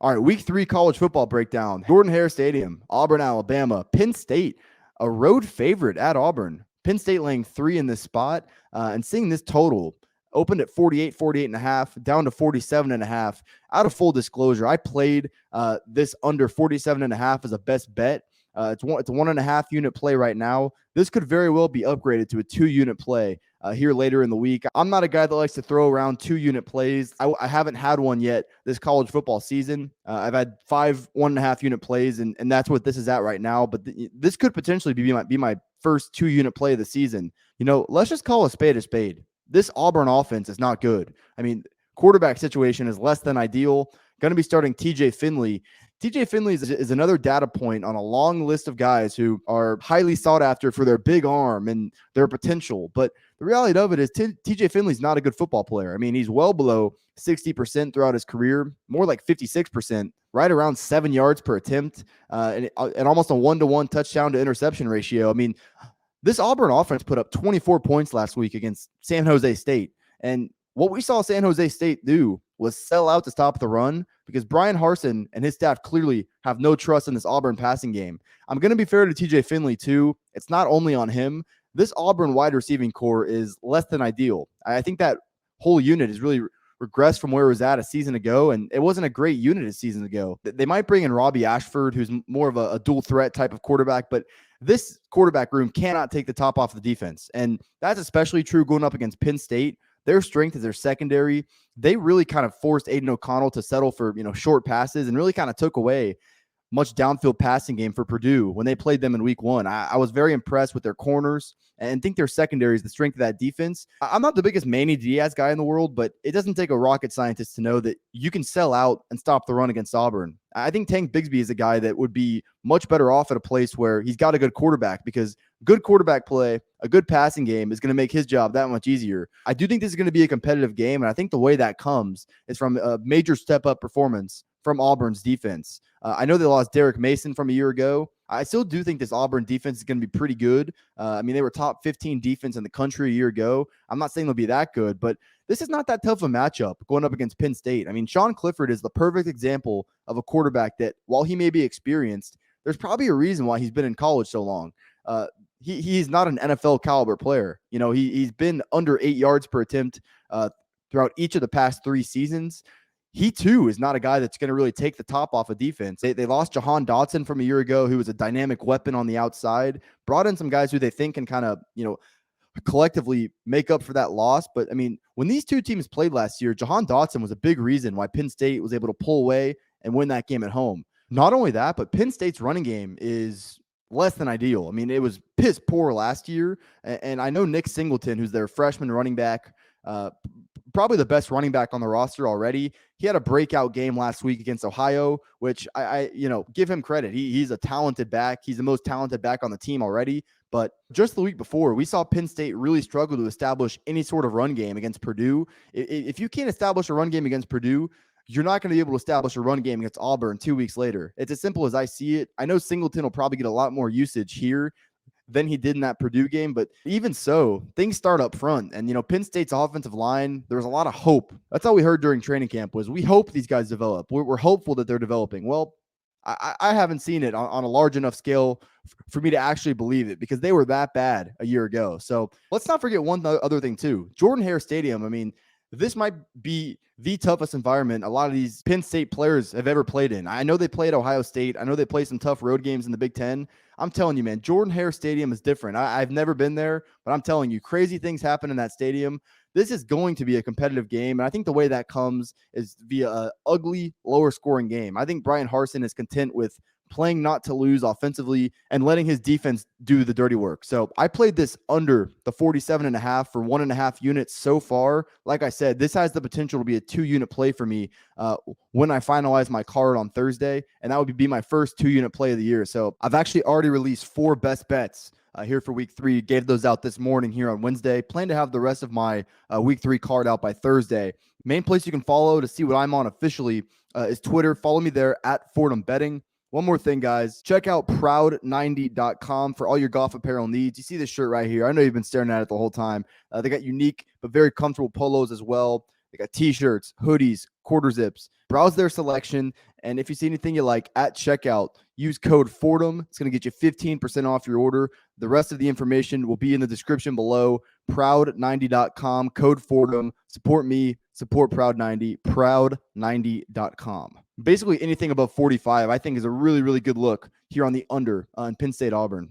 All right, week 3 college football breakdown. Jordan-Hare Stadium, Auburn, Alabama. Penn State, a road favorite at Auburn. Penn State laying 3 in this spot, and seeing this total opened at 48.5, down to 47.5. Out of full disclosure, I played this under 47.5 as a best bet. It's a 1.5 unit play right now. This could very well be upgraded to a 2 unit play here later in the week. I'm not a guy that likes to throw around 2 unit plays. I haven't had one yet this college football season. I've had 5 1.5 unit plays, and that's what this is at right now. But this could potentially be my first 2 unit play of the season. Let's just call a spade a spade. This Auburn offense is not good. I mean, quarterback situation is less than ideal. Going to be starting TJ Finley. TJ Finley is another data point on a long list of guys who are highly sought after for their big arm and their potential. But the reality of it is TJ Finley's not a good football player. I mean, he's well below 60% throughout his career, more like 56%, right around 7 yards per attempt, and almost a 1-to-1 touchdown to interception ratio. I mean, this Auburn offense put up 24 points last week against San Jose State. And what we saw San Jose State do was sell out to stop the run, because Brian Harsin and his staff clearly have no trust in this Auburn passing game. I'm going to be fair to TJ Finley too. It's not only on him. This Auburn wide receiving core is less than ideal. I think that whole unit has really regressed from where it was at a season ago, and it wasn't a great unit a season ago. They might bring in Robbie Ashford, who's more of a dual threat type of quarterback, but this quarterback room cannot take the top off the defense. And that's especially true going up against Penn State. Their strength is their secondary. They really kind of forced Aiden O'Connell to settle for, short passes, and really kind of took away much downfield passing game for Purdue when they played them in week 1. I was very impressed with their corners and think their secondary is the strength of that defense. I'm not the biggest Manny Diaz guy in the world, but it doesn't take a rocket scientist to know that you can sell out and stop the run against Auburn. I think Tank Bigsby is a guy that would be much better off at a place where he's got a good quarterback, because good quarterback play, a good passing game is going to make his job that much easier. I do think this is going to be a competitive game, and I think the way that comes is from a major step-up performance from Auburn's defense. I know they lost Derek Mason from a year ago. I still do think this Auburn defense is going to be pretty good. They were top 15 defense in the country a year ago. I'm not saying they'll be that good, but this is not that tough of a matchup going up against Penn State. I mean, Sean Clifford is the perfect example of a quarterback that, while he may be experienced, there's probably a reason why he's been in college so long. He's not an NFL caliber player. He's been under 8 yards per attempt throughout each of the past 3 seasons. He, too, is not a guy that's going to really take the top off of defense. They lost Jahan Dotson from a year ago, who was a dynamic weapon on the outside, brought in some guys who they think can kind of, collectively make up for that loss. But, I mean, when these two teams played last year, Jahan Dotson was a big reason why Penn State was able to pull away and win that game at home. Not only that, but Penn State's running game is less than ideal. I mean, it was piss poor last year. And I know Nick Singleton, who's their freshman running back, probably the best running back on the roster already. He had a breakout game last week against Ohio, which I give him credit. He's a talented back. He's the most talented back on the team already. But just the week before, we saw Penn State really struggle to establish any sort of run game against Purdue. If you can't establish a run game against Purdue, you're not going to be able to establish a run game against Auburn 2 weeks later. It's as simple as I see it. I know Singleton will probably get a lot more usage here than he did in that Purdue game. But even so, things start up front. And, Penn State's offensive line, there was a lot of hope. That's all we heard during training camp was, we hope these guys develop. We're hopeful that they're developing. Well, I haven't seen it on a large enough scale for me to actually believe it, because they were that bad a year ago. So let's not forget one other thing too. Jordan-Hare Stadium, I mean, this might be the toughest environment a lot of these Penn State players have ever played in. I know they played Ohio State. I know they played some tough road games in the Big Ten. I'm telling you, man, Jordan-Hare Stadium is different. I've never been there, but I'm telling you, crazy things happen in that stadium. This is going to be a competitive game, and I think the way that comes is via an ugly, lower-scoring game. I think Brian Harsin is content with playing not to lose offensively and letting his defense do the dirty work. So I played this under the 47.5 for 1.5 units so far. Like I said, this has the potential to be a 2-unit play for me when I finalize my card on Thursday, and that would be my first 2-unit play of the year. So I've actually already released 4 best bets here for week 3. Gave those out this morning here on Wednesday. Plan to have the rest of my week 3 card out by Thursday. Main place you can follow to see what I'm on officially is Twitter. Follow me there at Fordham Betting. One more thing, guys. Check out proud90.com for all your golf apparel needs. You see this shirt right here. I know you've been staring at it the whole time. They got unique but very comfortable polos as well. They got t-shirts, hoodies, quarter zips. Browse their selection, and if you see anything you like at checkout, use code Fordham. It's going to get you 15% off your order. The rest of the information will be in the description below. Proud90.com, code Fordham. Support me, support Proud90, proud90.com. Basically anything above 45, I think, is a really, really good look here on the under in Penn State Auburn.